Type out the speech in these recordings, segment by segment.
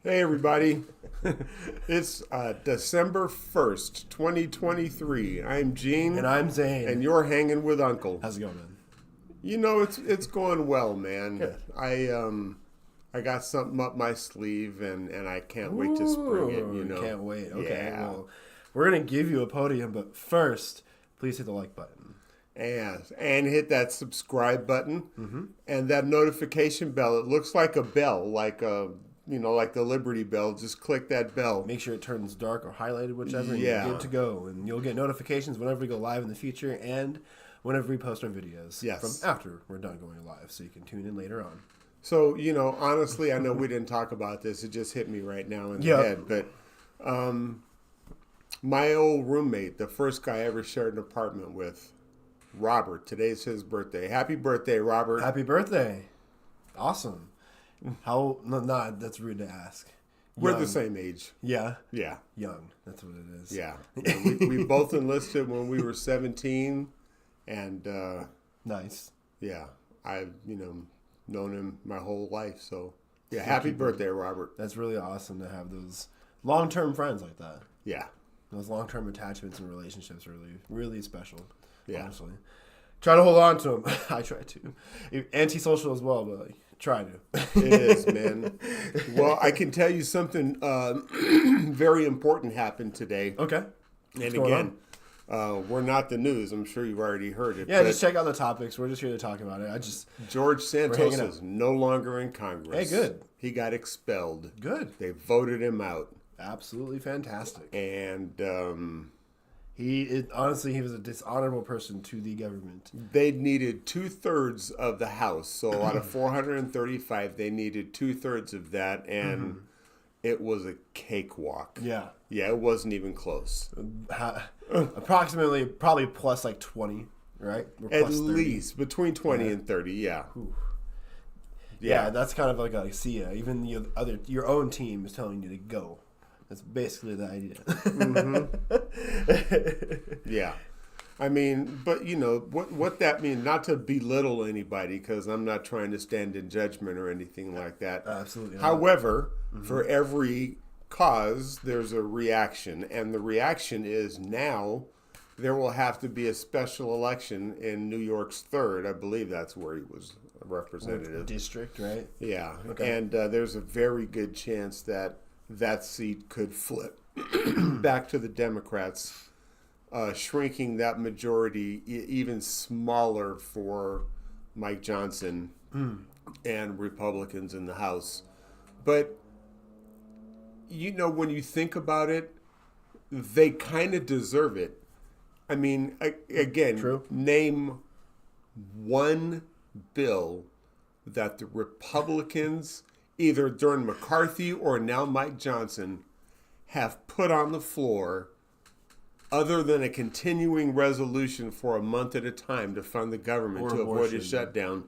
Hey, everybody. It's December 1st, 2023. I'm Gene. And I'm Zane. And you're hanging with Uncle. How's it going, man? You know, it's going well, man. Good. I got something up my sleeve, and I can't wait to spring it, you know. Can't wait. Okay, Yeah. well, we're going to give you a podium, but first, please hit the like button. And hit that subscribe button and that notification bell. It looks like a bell, like like the Liberty Bell. Just click that bell. Make sure it turns dark or highlighted, whichever, and Yeah. you're good to go. And you'll get notifications whenever we go live in the future and whenever we post our videos Yes. from after we're done going live, so you can tune in later on. So, honestly, I know we didn't talk about this. It just hit me right now in the Yep. head. But my old roommate, the first guy I ever shared an apartment with, Robert, today's his birthday. Happy birthday, Robert. Happy birthday. Awesome. How, no, that's rude to ask. We're Young. the same age. Yeah. Yeah. Young. That's what it is. Yeah. We both enlisted when we were 17. And, Nice. yeah, I've, known him my whole life. So, yeah, happy birthday, Robert. That's really awesome to have those long-term friends like that. Yeah. Those long-term attachments and relationships are really, really special. Yeah. Honestly, try to hold on to them. I try to. Antisocial as well, but try to. It is, man. Well, I can tell you something very important happened today. Okay. And What's going again, we're not the news. I'm sure you've already heard it. Yeah, but just check out the topics. We're just here to talk about it. George hanging Santos out. is no longer in Congress. Hey, good. He got expelled. Good. They voted him out. Absolutely fantastic. And Honestly, he was a dishonorable person to the government. they needed 2/3 of the House. So out of 435, they needed 2/3 of that. And it was a cakewalk. Yeah. Yeah, it wasn't even close. Approximately, probably plus like 20, right? Or At plus 30. least between 20 and 30, yeah. Yeah, that's kind of like a see ya. Even your own team is telling you to go. That's basically the idea. Yeah. I mean, but what that means, not to belittle anybody, because I'm not trying to stand in judgment or anything like that. Absolutely not. However, for every cause, there's a reaction. And the reaction is now there will have to be a special election in New York's 3rd. I believe that's where he was a representative. District, right? Yeah. Okay. And there's a very good chance that that seat could flip back to the Democrats, shrinking that majority even smaller for Mike Johnson and Republicans in the House. But, when you think about it, they kind of deserve it. I mean, again, True. Name one bill that the Republicans, either during McCarthy or now Mike Johnson, have put on the floor other than a continuing resolution for a month at a time to fund the government Or to avoid a abortion. shutdown.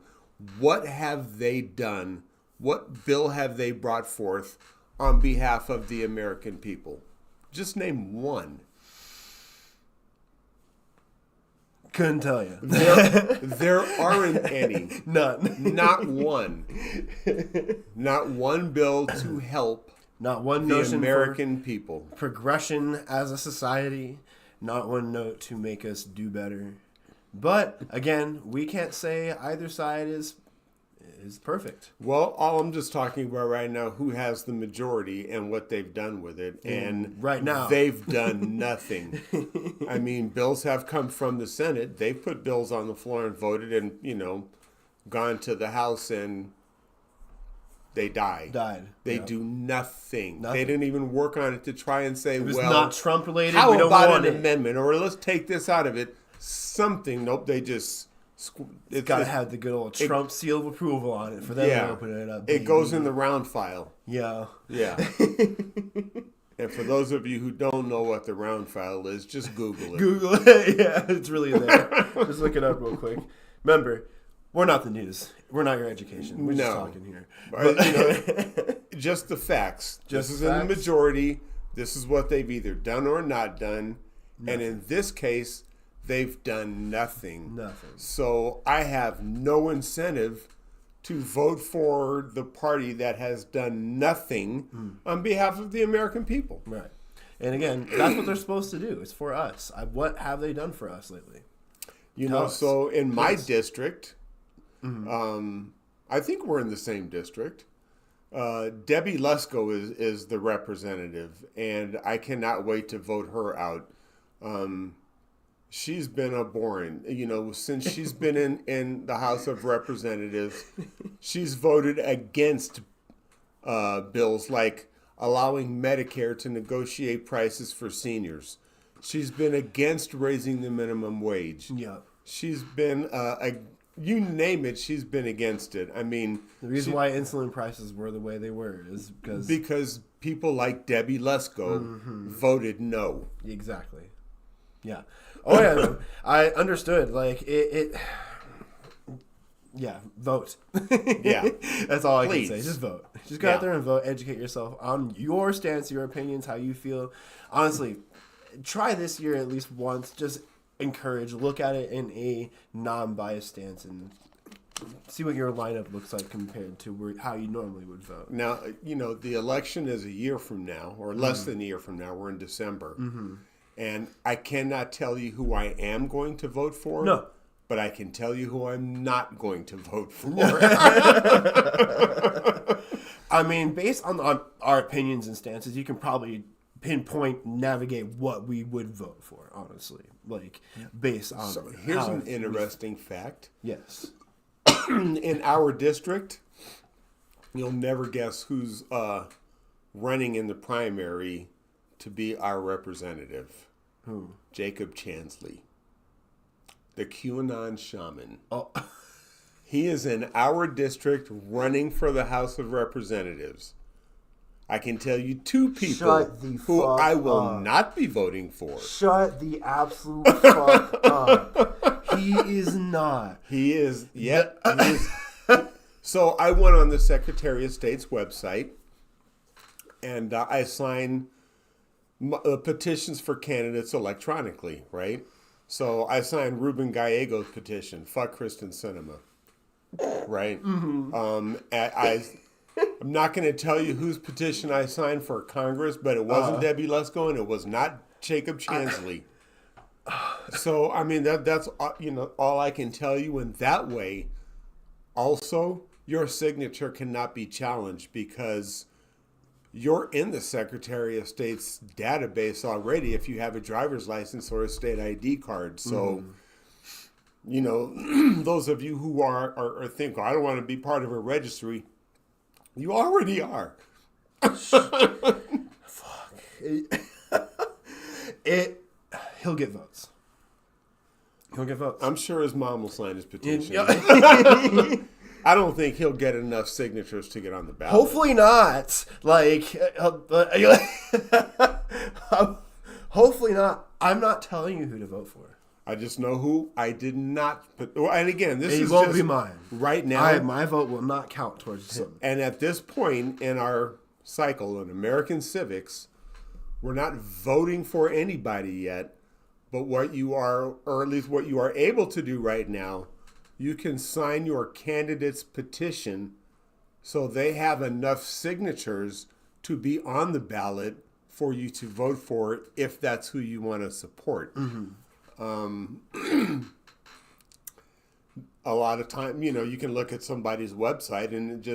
What have they done? What bill have they brought forth on behalf of the American people? Just name one. Couldn't tell you. There aren't any. None. Not one. Not one bill to help Not one the notion American people. for progression as a society. Not one note to make us do better. But again, we can't say either side is perfect. Well, all I'm just talking about right now, who has the majority and what they've done with it. And right now. they've done nothing. I mean, bills have come from the Senate. They've put bills on the floor and voted and, gone to the House and they died. They Yeah. do nothing. Nothing. They didn't even work on it to try and say, It was well, not Trump related. how We don't about want an it. amendment? Or let's take this out of it. Something. Nope, they just... It's got to have the good old Trump seal of approval on it for them to open it up. It goes in baby. the round file. Yeah. Yeah. And for those of you who don't know what the round file is, just Google it. Google it. Yeah, it's really there. Just look it up real quick. Remember, we're not the news. We're not your education. We're just No. talking here. Just the facts. Just this is facts. in the majority. This is what they've either done or not done. And in this case, they've done nothing. Nothing. So I have no incentive to vote for the party that has done nothing on behalf of the American people. Right. And again, that's what they're supposed to do. It's for us. What have they done for us lately? You Tell know, us. so in my Yes. district, I think we're in the same district. Debbie Lesko is the representative, and I cannot wait to vote her out. She's been abhorrent. You know, since she's been in the House of Representatives, she's voted against bills like allowing Medicare to negotiate prices for seniors. She's been against raising the minimum wage. Yeah. She's been, you name it, she's been against it. I mean, The reason why insulin prices were the way they were is because people like Debbie Lesko voted no. Exactly. Yeah. Oh yeah. No, I understood. Like it. Yeah. Vote. Yeah. That's all I Please. can say. Just vote. Just go Yeah. out there and vote. Educate yourself on your stance, your opinions, how you feel. Honestly, try this year at least once. Just encourage. Look at it in a non-biased stance and see what your lineup looks like compared to how you normally would vote. Now, you know, the election is a year from now, or less than a year from now. We're in December. And I cannot tell you who I am going to vote for. No. But I can tell you who I'm not going to vote for. I mean, based on our opinions and stances, you can probably pinpoint, navigate what we would vote for, honestly. Like, based on So here's how an interesting fact. Yes. In our district, you'll never guess who's running in the primary to be our representative. Who? Jacob Chansley, the QAnon shaman. Oh, He is in our district running for the House of Representatives. I can tell you two people Shut the who fuck I will up. not be voting for. shut the absolute fuck up. He is not. He is, yeah. He is. So I went on the Secretary of State's website and I signed petitions for candidates electronically, right? So I signed Ruben Gallego's petition, fuck Kristen Sinema, right? I'm not going to tell you whose petition I signed for Congress, but it wasn't Debbie Lesko and it was not Jacob Chansley. So I mean that's all I can tell you. In that way, also your signature cannot be challenged because you're in the Secretary of State's database already if you have a driver's license or a state ID card. So, you know, those of you who are think, oh, I don't want to be part of a registry, you already are. He'll get votes. He'll get votes. I'm sure his mom will sign his petition. Yeah. I don't think he'll get enough signatures to get on the ballot. Hopefully not. Like, hopefully not. I'm not telling you who to vote for. I just know who I did not put. And again, this It is won't just be mine. right now. My vote will not count towards him. And at this point in our cycle in American civics, we're not voting for anybody yet. But what you are, or at least what you are able to do right now, you can sign your candidate's petition so they have enough signatures to be on the ballot for you to vote for if that's who you want to support. A lot of time, you can look at somebody's website and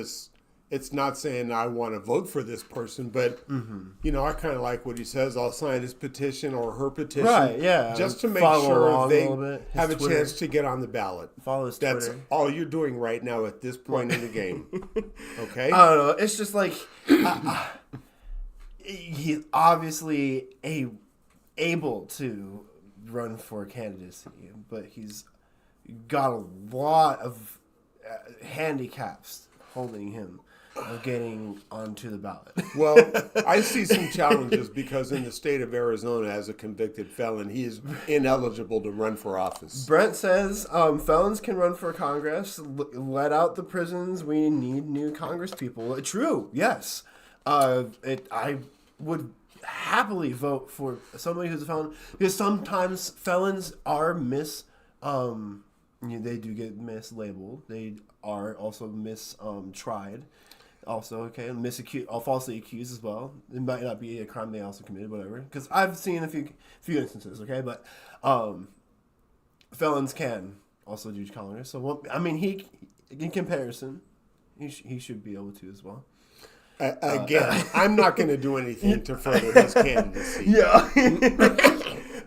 it's not saying I want to vote for this person, but I kind of like what he says. I'll sign his petition or her petition, Right, yeah. just to make Follow sure along a they little bit. His have a Twitter. chance to get on the ballot. Follow his That's Twitter. all you're doing right now at this point in the game. Okay, I don't know. It's just like he's obviously able to run for candidacy, but he's got a lot of handicaps holding him of getting onto the ballot. Well, I see some challenges because in the state of Arizona, as a convicted felon, he is ineligible to run for office. Brent says felons can run for Congress. Let out the prisons. We need new Congress people. True. Yes. I would happily vote for somebody who's a felon because sometimes felons are They do get mislabeled. They are also tried. Also, okay, falsely accused as well. It might not be a crime they also committed, whatever. Because I've seen a few instances, okay, but felons can also do calendars. So, well, I mean, he in comparison, he should be able to as well. Again, I'm not going to do anything to further his candidacy. Yeah.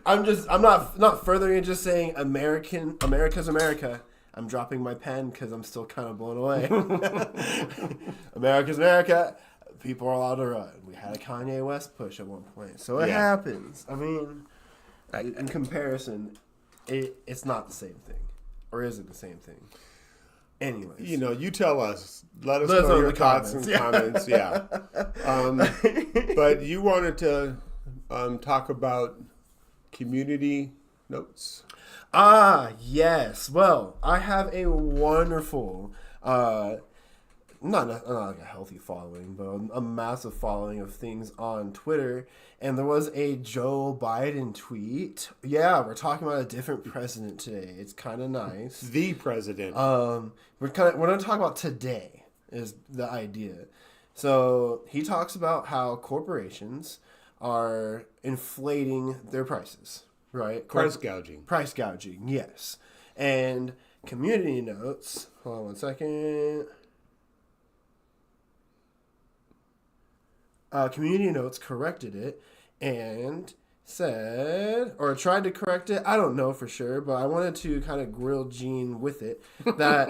I'm not furthering it, just saying America's America. I'm dropping my pen because I'm still kind of blown away. America's America. People are allowed to run. We had a Kanye West push at one point. So it happens. I mean, in comparison, it's not the same thing. Or is it the same thing? Anyways. You tell us. Let us know your thoughts and comments. Yeah. But you wanted to talk about community notes. Yes. Well, I have a wonderful, not like a healthy following, but a massive following of things on Twitter. And there was a Joe Biden tweet. Yeah, we're talking about a different president today. It's kind of nice. The president. We're going to talk about today is the idea. So he talks about how corporations are inflating their prices, right? Price gouging. Price gouging, yes. And Community Notes, hold on one second. Community Notes corrected it and said, or tried to correct it, I don't know for sure, but I wanted to kind of grill Gene with it, that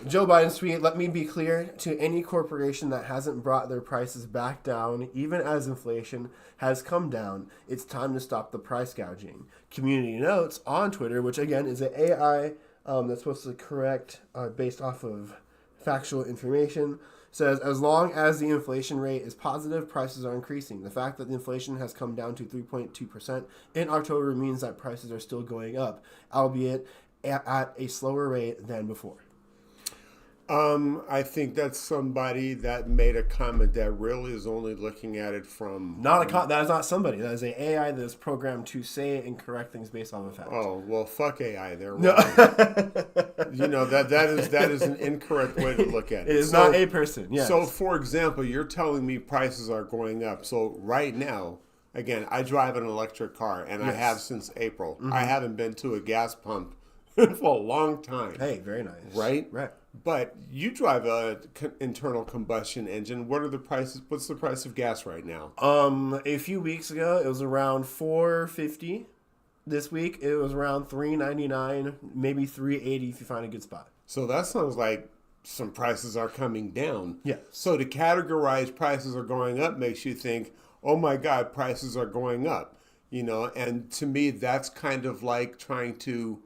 Joe Biden's tweet, let me be clear, to any corporation that hasn't brought their prices back down, even as inflation has come down, it's time to stop the price gouging. Community Notes on Twitter, which again is an AI that's supposed to correct based off of factual information, says, as long as the inflation rate is positive, prices are increasing. The fact that the inflation has come down to 3.2% in October means that prices are still going up, albeit at a slower rate than before. I think that's somebody that made a comment that really is only looking at it from... That is not somebody. That is an AI that is programmed to say and correct things based on the facts. Oh, well, fuck AI. They're wrong. that is an incorrect way to look at it. It is not a person, yes. So, for example, you're telling me prices are going up. So, right now, again, I drive an electric car, and I have since April. Mm-hmm. I haven't been to a gas pump for a long time. Hey, very nice. Right? Right. But you drive a internal combustion engine. What are the prices? What's the price of gas right now? A few weeks ago, it was around $4.50. This week, it was around $3.99, maybe $3.80 if you find a good spot. So that sounds like some prices are coming down. Yeah. So to categorize prices are going up makes you think, oh my God, prices are going up. And to me, that's kind of like trying to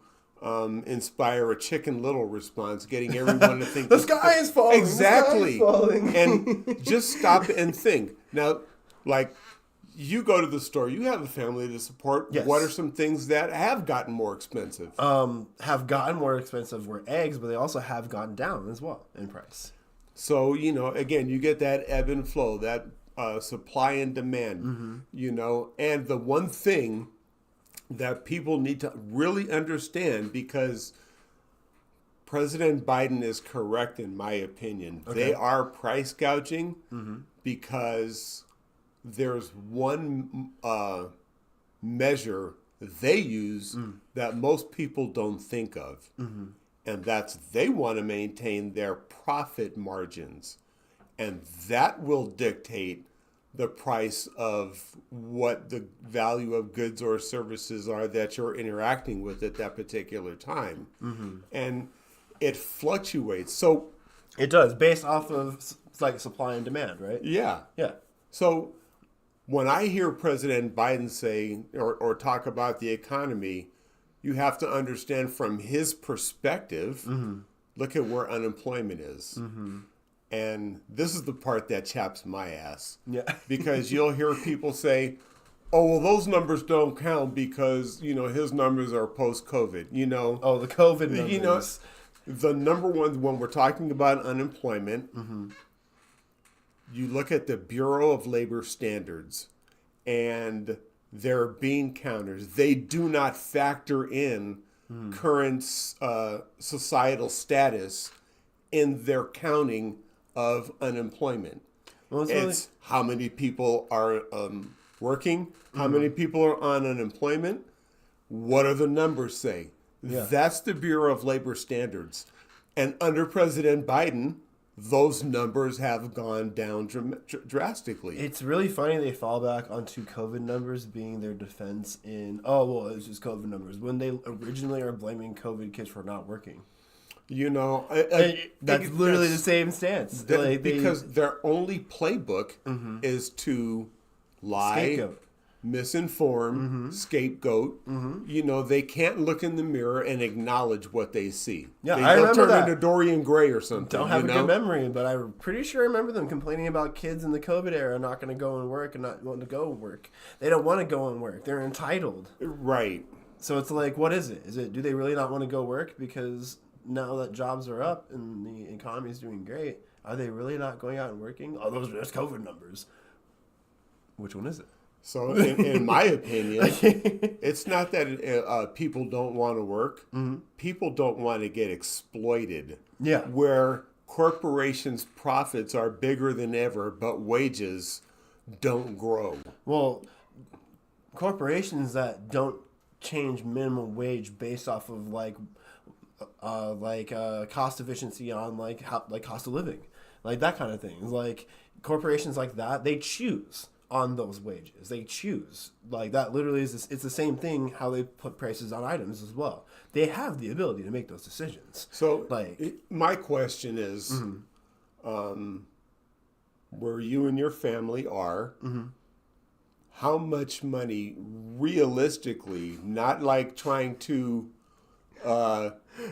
inspire a Chicken Little response, getting everyone to think the sky is falling. Exactly. The sky is falling. And just stop and think. Now, like, you go to the store, you have a family to support. Yes. What are some things that have gotten more expensive? Have gotten more expensive were eggs, but they also have gone down as well in price. So, again, you get that ebb and flow, that supply and demand, and the one thing that people need to really understand, because President Biden is correct in my opinion. Okay. They are price gouging because there's one measure they use that most people don't think of. And that's they want to maintain their profit margins. And that will dictate the price of what the value of goods or services are that you're interacting with at that particular time. And it fluctuates. So it does, based off of like supply and demand, right? Yeah. Yeah. So when I hear President Biden say or talk about the economy, you have to understand from his perspective, look at where unemployment is. And this is the part that chaps my ass. Yeah. Because you'll hear people say, oh, well, those numbers don't count because, his numbers are post-COVID, Oh, the COVID numbers. The number one, when we're talking about unemployment, you look at the Bureau of Labor Standards and their bean counters. They do not factor in current societal status in their counting of unemployment. Well, It's how many people are working, how many people are on unemployment, what do the numbers say? Yeah. That's the Bureau of Labor Standards. And under President Biden, those numbers have gone down drastically. It's really funny they fall back onto COVID numbers being their defense in, oh, well, it's just COVID numbers, when they originally are blaming COVID kids for not working. You know, That's literally the same stance. Because their only playbook is to lie, Scapegoat. misinform, scapegoat. You know, they can't look in the mirror and acknowledge what they see. Yeah, They'll I remember turn that. into Dorian Gray or something. Don't have you a know? good memory, but I'm pretty sure I remember them complaining about kids in the COVID era not going to go and work and not wanting to go and work. They don't want to go and work. They're entitled. Right. So it's like, what is it? Do they really not want to go work because now that jobs are up and the economy is doing great, are they really not going out and working? Oh, those are just COVID numbers. Which one is it? So, in my opinion, it's not that people don't want to work. People don't want to get exploited. Yeah. Where corporations' profits are bigger than ever, but wages don't grow. Well, corporations that don't change minimum wage based off of cost efficiency on like cost of living, like that kind of thing. Like corporations like that, they choose on those wages. They choose like that. Literally, it's the same thing. How they put prices on items as well. They have the ability to make those decisions. So, like, my question is, where you and your family are, how much money realistically, not like trying to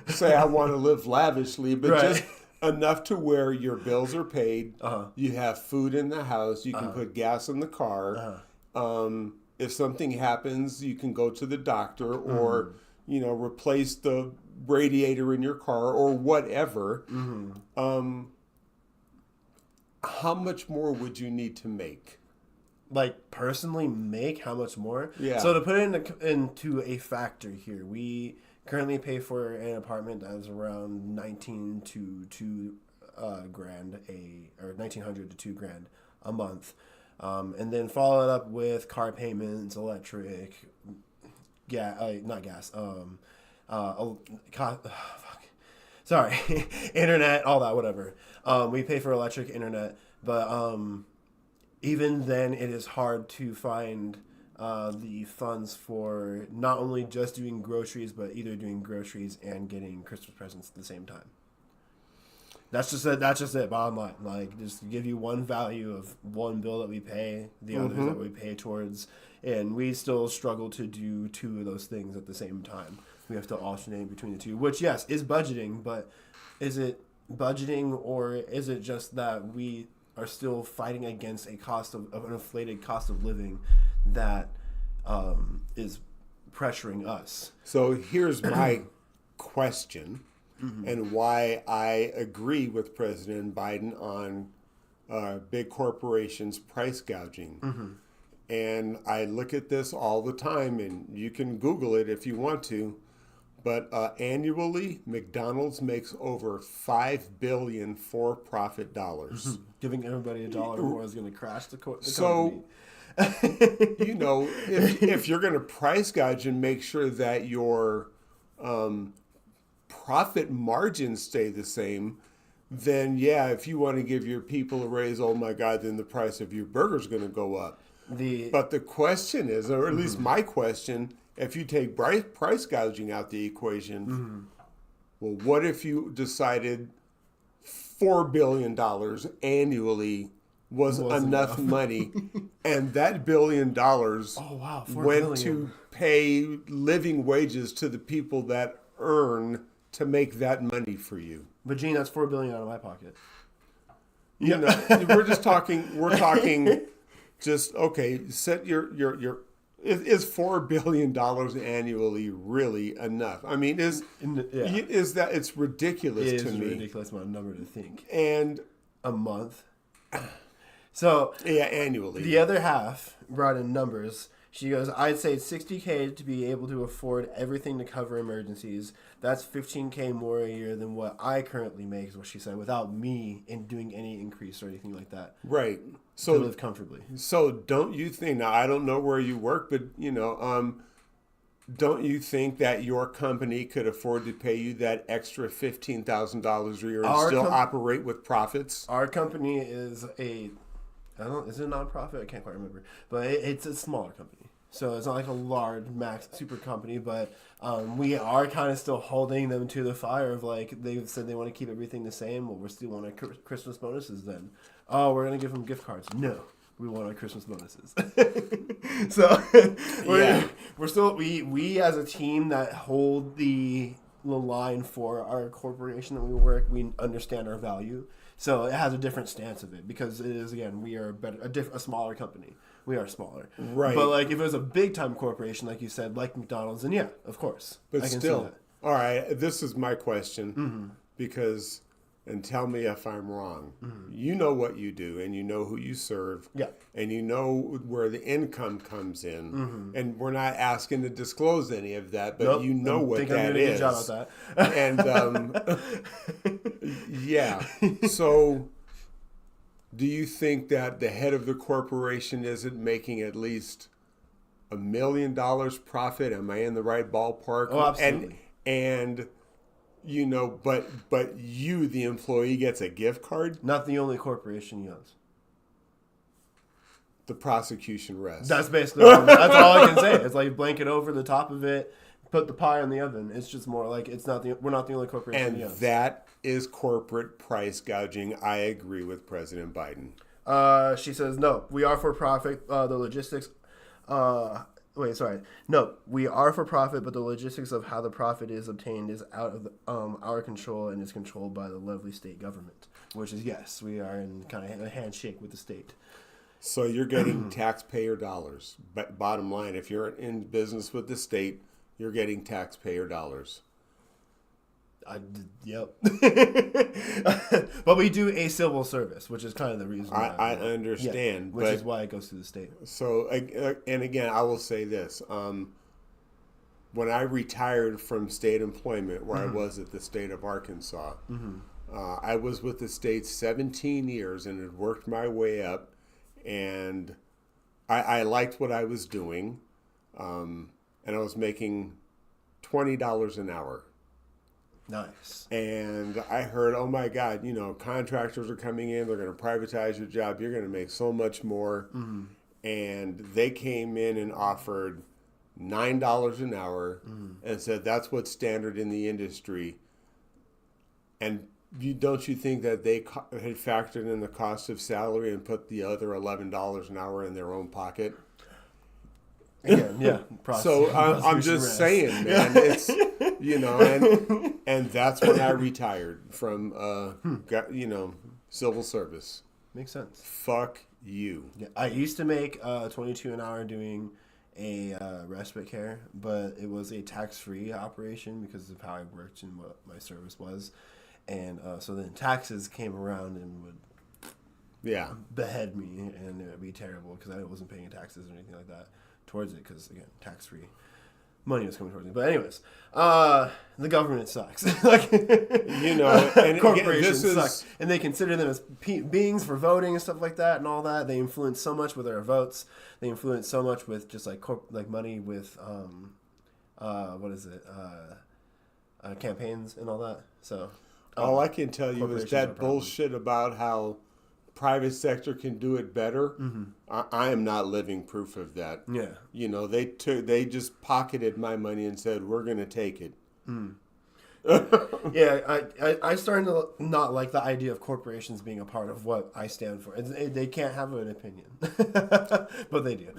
say I want to live lavishly, but Right. just enough to where your bills are paid, you have food in the house, you can put gas in the car. If something happens, you can go to the doctor or, you know, replace the radiator in your car or whatever. How much more would you need to make? like personally make how much more? Yeah. So to put it into a factor here, we currently pay for an apartment that's around 19 to 2 grand or 1,900 to 2 grand a month, and then follow it up with car payments, electric, not gas, sorry, internet, all that, whatever. We pay for electric, internet, but even then, it is hard to find the funds for not only just doing groceries, but either doing groceries and getting Christmas presents at the same time. That's just it. That's just it. Bottom line, like just to give you one value of one bill that we pay, the others that we pay towards, and we still struggle to do two of those things at the same time. We have to alternate between the two, which yes is budgeting, but is it budgeting or is it just that we are still fighting against a cost of an inflated cost of living that is pressuring us? So here's my question, and why I agree with President Biden on big corporations price gouging. And I look at this all the time, and you can Google it if you want to. But annually, McDonald's makes over $5 billion for-profit dollars. Giving everybody a dollar more is going to crash the company. So, you know, if you're going to price gouge and make sure that your profit margins stay the same, then yeah, if you want to give your people a raise, oh my God, then the price of your burger is going to go up. But the question is, or at least my question, if you take price gouging out the equation, well, what if you decided $4 billion annually was enough money, and that $1 billion went to pay living wages to the people that earn to make that money for you? But Gene, that's $4 billion out of my pocket. You know, we're talking just, okay, set your is $4 billion annually really enough? I mean, is that, it's ridiculous to me. It is a ridiculous amount of number to think. And a month. So yeah, annually. The other half brought in numbers. She goes, I'd say $60K to be able to afford everything to cover emergencies. That's $15K more a year than what I currently make, is what she said, without me in doing any increase or anything like that. Right. To So live comfortably. so don't you think, now I don't know where you work, but don't you think that your company could afford to pay you that extra $15,000 a year and Our still com- operate with profits? Our company is is it a nonprofit? I can't quite remember. But it's a smaller company. So it's not like a large max super company, but we are kind of still holding them to the fire of like, they've said they want to keep everything the same. Well, we still want our Christmas bonuses then. Oh, we're going to give them gift cards. No, we want our Christmas bonuses. So we're still, we as a team that hold the line for our corporation that we work, we understand our value. So it has a different stance of it because it is, again, we are a smaller company. We are smaller. Right. But like if it was a big time corporation, like you said, like McDonald's, then yeah, of course. But I can still, see that. all right, this is my question because, and tell me if I'm wrong. You know what you do and you know who you serve. Yeah. And you know where the income comes in. And we're not asking to disclose any of that, but Nope. you know what think that I'm doing a is. good job at that. And yeah. So do you think that the head of the corporation isn't making at least $1 million profit? Am I in the right ballpark? Oh, absolutely. And you know, but you, the employee, gets a gift card. Not the only corporation he owns. The prosecution rests. That's basically that's all I can say. It's like blanket over the top of it, put the pie in the oven. It's just more like we're not the only corporation he and owns. that is corporate price gouging. I agree with President Biden. She says, no, we are for profit. The logistics. No, we are for profit, but the logistics of how the profit is obtained is out of our control and is controlled by the lovely state government. Which is, yes, we are in kind of a handshake with the state. So you're getting taxpayer dollars. But bottom line, if you're in business with the state, you're getting taxpayer dollars. Yep. But we do a civil service, which is kind of the reason why. I understand. Which but, is why it goes to the state. So, and again, I will say this. When I retired from state employment, where I was at the state of Arkansas, I was with the state 17 years and had worked my way up. And I liked what I was doing. And I was making $20 an hour. Nice. And I heard, oh my God, contractors are coming in. They're going to privatize your job. You're going to make so much more. And they came in and offered $9 an hour and said that's what's standard in the industry. And don't you think that they had factored in the cost of salary and put the other $11 an hour in their own pocket? Again, yeah. So I'm just saying, man, it's, and that's when I retired from, civil service. Makes sense. Fuck you. Yeah, I used to make $22 an hour doing a respite care, but it was a tax-free operation because of how I worked and what my service was. And so then taxes came around and would behead me, and it would be terrible because I wasn't paying taxes or anything like that towards it because, again, tax-free money was coming towards me. But anyways, the government sucks. And corporations again, suck. And they consider them as beings for voting and stuff like that and all that. They influence so much with our votes. They influence so much with just like money with, campaigns and all that. So... all I can tell you is that bullshit about how private sector can do it better. I am not living proof of that. Yeah. They just pocketed my money and said, we're going to take it. Yeah, I started to not like the idea of corporations being a part of what I stand for. They can't have an opinion, but they do.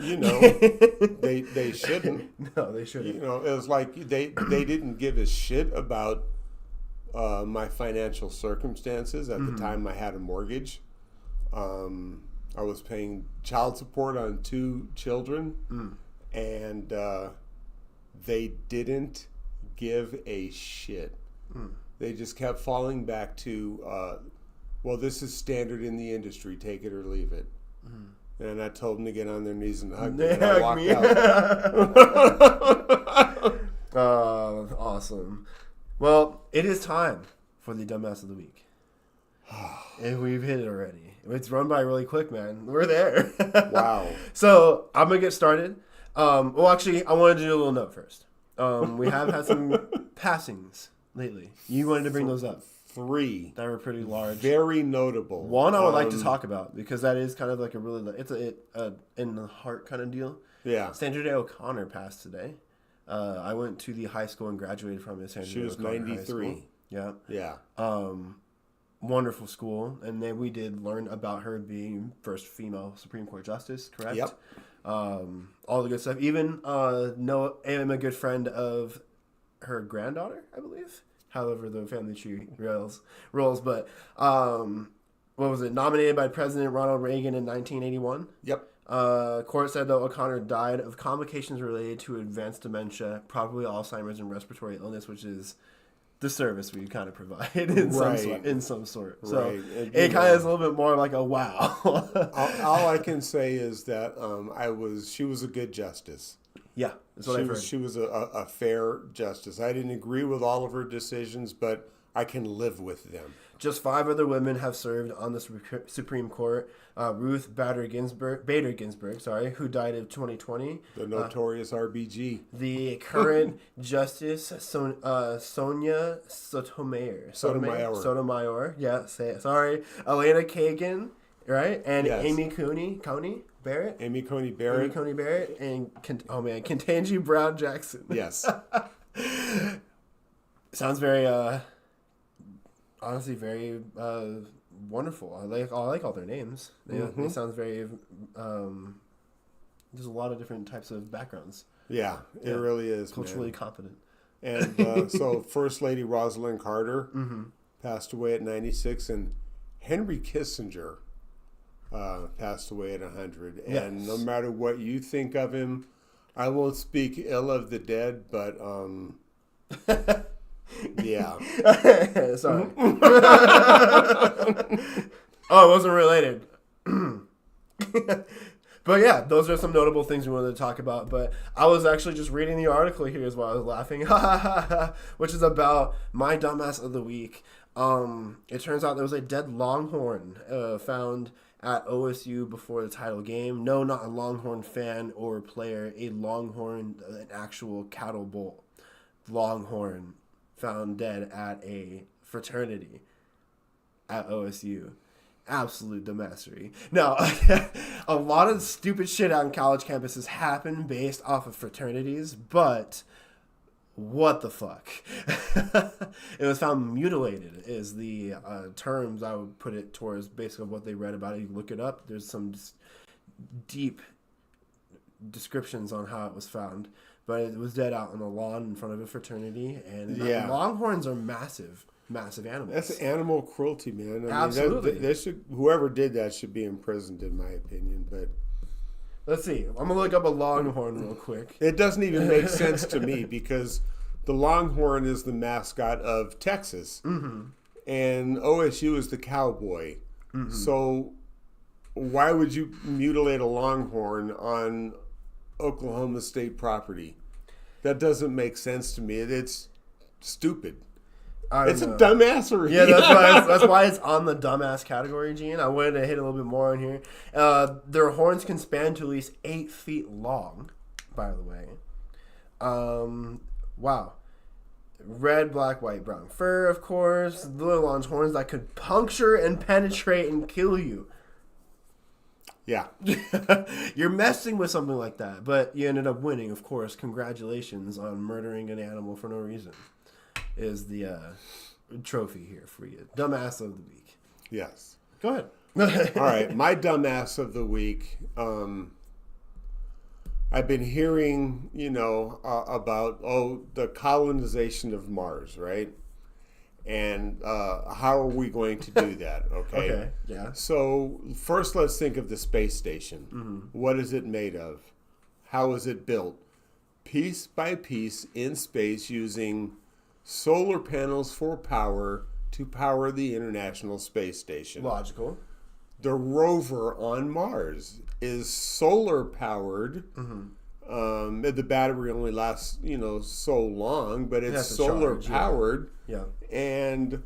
They shouldn't. No, they shouldn't. It was like they didn't give a shit about my financial circumstances. At the time, I had a mortgage. I was paying child support on 2 children, and they didn't give a shit. They just kept falling back to, well, this is standard in the industry, take it or leave it. And I told them to get on their knees and hug me. They And I hug walked me. out. Oh, awesome. Well, it is time for the dumbass of the week. And we've hit it already. It's run by really quick, man. We're there. Wow. So I'm going to get started. Well, actually, I wanted to do a little note first. We have had some passings lately. You wanted to bring those up. 3. That were pretty large. Very notable. One I would like to talk about because that is kind of like a really, it's a in the heart kind of deal. Yeah. Sandra Day O'Connor passed today. I went to the high school and graduated from it. She was 93. Yeah. Yeah. Wonderful school. And then we did learn about her being first female Supreme Court Justice, correct? Yep. All the good stuff. Even Noah, I'm a good friend of her granddaughter, I believe. However, the family tree rolls. But what was it? Nominated by President Ronald Reagan in 1981. Yep. Court said that O'Connor died of complications related to advanced dementia, probably Alzheimer's and respiratory illness, which is the service we kind of provide in some sort. So Right. it kind of is a little bit more like a wow. all I can say is that she was a good justice. Yeah, that's what I've heard. She was a fair justice. I didn't agree with all of her decisions, but I can live with them. Just 5 other women have served on the Supreme Court. Ruth Bader Ginsburg, who died in 2020. The notorious RBG. The current Justice Sonia Sotomayor. Yeah, say it. Sorry. Elena Kagan, right? And Yes. Amy Coney Barrett. Amy Coney Amy Barrett. Coney Barrett and Ketanji Brown Jackson. Yes. Sounds very honestly very wonderful. I like all their names. They sound very there's a lot of different types of backgrounds. Yeah, it really is. Culturally man. competent. And so First Lady Rosalind Carter passed away at 96, and Henry Kissinger passed away at 100. Yes. And no matter what you think of him, I won't speak ill of the dead, but yeah. Sorry. Oh, it wasn't related. But yeah, those are some notable things we wanted to talk about. But I was actually just reading the article here as well. I was laughing, which is about my dumbass of the week. It turns out there was a dead longhorn found at OSU before the title game. No, not a Longhorn fan or player. A longhorn, an actual cattle bull longhorn found dead at a fraternity at OSU. Absolute dumbassery. Now, a lot of stupid shit on college campuses happen based off of fraternities, but what the fuck? It was found mutilated is the terms I would put it towards based on what they read about it. You can look it up. There's some deep descriptions on how it was found. But it was dead out on a lawn in front of a fraternity. And longhorns are massive animals. That's animal cruelty, man. I Absolutely. mean, whoever did that should be imprisoned, in my opinion. But let's see. I'm going to look up a longhorn real quick. it doesn't even make sense to me because the longhorn is the mascot of Texas. Mm-hmm. And OSU is the cowboy. Mm-hmm. So why would you mutilate a longhorn on Oklahoma State property? That doesn't make sense to me. It's stupid. It's a dumbassery. Yeah, that's why it's on the dumbass category, Gene. I wanted to hit a little bit more on here. Their horns can span to at least 8 feet long, by the way. Wow. Red, black, white, brown fur, of course. Little longhorns that could puncture and penetrate and kill you. Yeah. You're messing with something like that, but you ended up winning, of course. Congratulations on murdering an animal for no reason. Is the trophy here for you. Dumbass of the week. Yes. Go ahead. All right. My dumbass of the week. I've been hearing, about, the colonization of Mars, right? And how are we going to do that? Okay. Okay. Yeah. So first, let's think of the space station. Mm-hmm. What is it made of? How is it built? Piece by piece in space using solar panels for power to power the International Space Station. Logical. the rover on Mars is solar powered. The battery only lasts, so long, but it's has to solar charge, powered. Yeah. And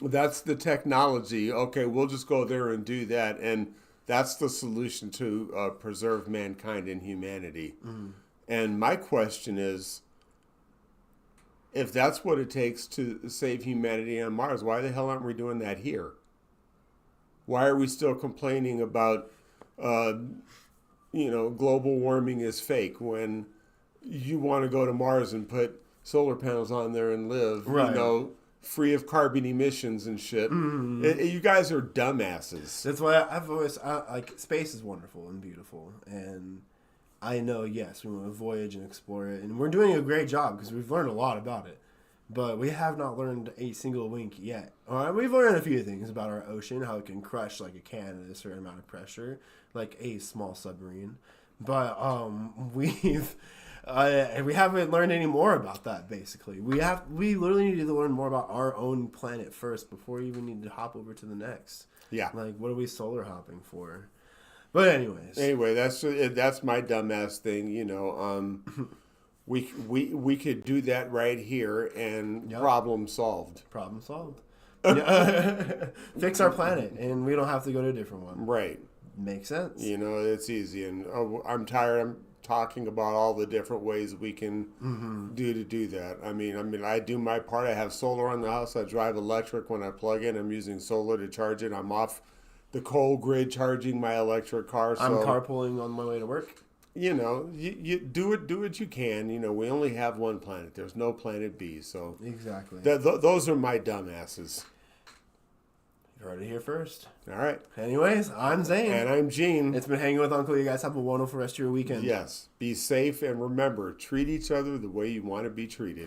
that's the technology. Okay, we'll just go there and do that. And that's the solution to preserve mankind and humanity. And my question is, if that's what it takes to save humanity on Mars, why the hell aren't we doing that here? Why are we still complaining about, global warming is fake when you want to go to Mars and put solar panels on there and live, Right. free of carbon emissions and shit? You guys are dumbasses. That's why I've always like space is wonderful and beautiful, and I know yes we want to voyage and explore it, and we're doing a great job because we've learned a lot about it, but we have not learned a single wink yet. All right, we've learned a few things about our ocean, how it can crush like a can at a certain amount of pressure, like a small submarine, but we haven't learned any more about that. Basically, we literally need to learn more about our own planet first before we even need to hop over to the next. Yeah. Like, what are we solar hopping for? But anyways, Anyway, that's my dumbass thing. We could do that right here and problem solved. problem solved. Yeah. Fix our planet, and we don't have to go to a different one. Right. Makes sense. It's easy. And I'm tired. I'm talking about all the different ways we can do that. I mean, I do my part. I have solar on the house. I drive electric when I plug in. I'm using solar to charge it. I'm off the coal grid charging my electric car. So, I'm carpooling on my way to work. you do what you can. We only have one planet. There's no planet B. So Exactly. those are my dumbasses. You heard it here first. All right. Anyways, I'm Zane. And I'm Gene. It's been Hanging with Uncle. You guys have a wonderful rest of your weekend. Yes. Be safe and remember, treat each other the way you want to be treated.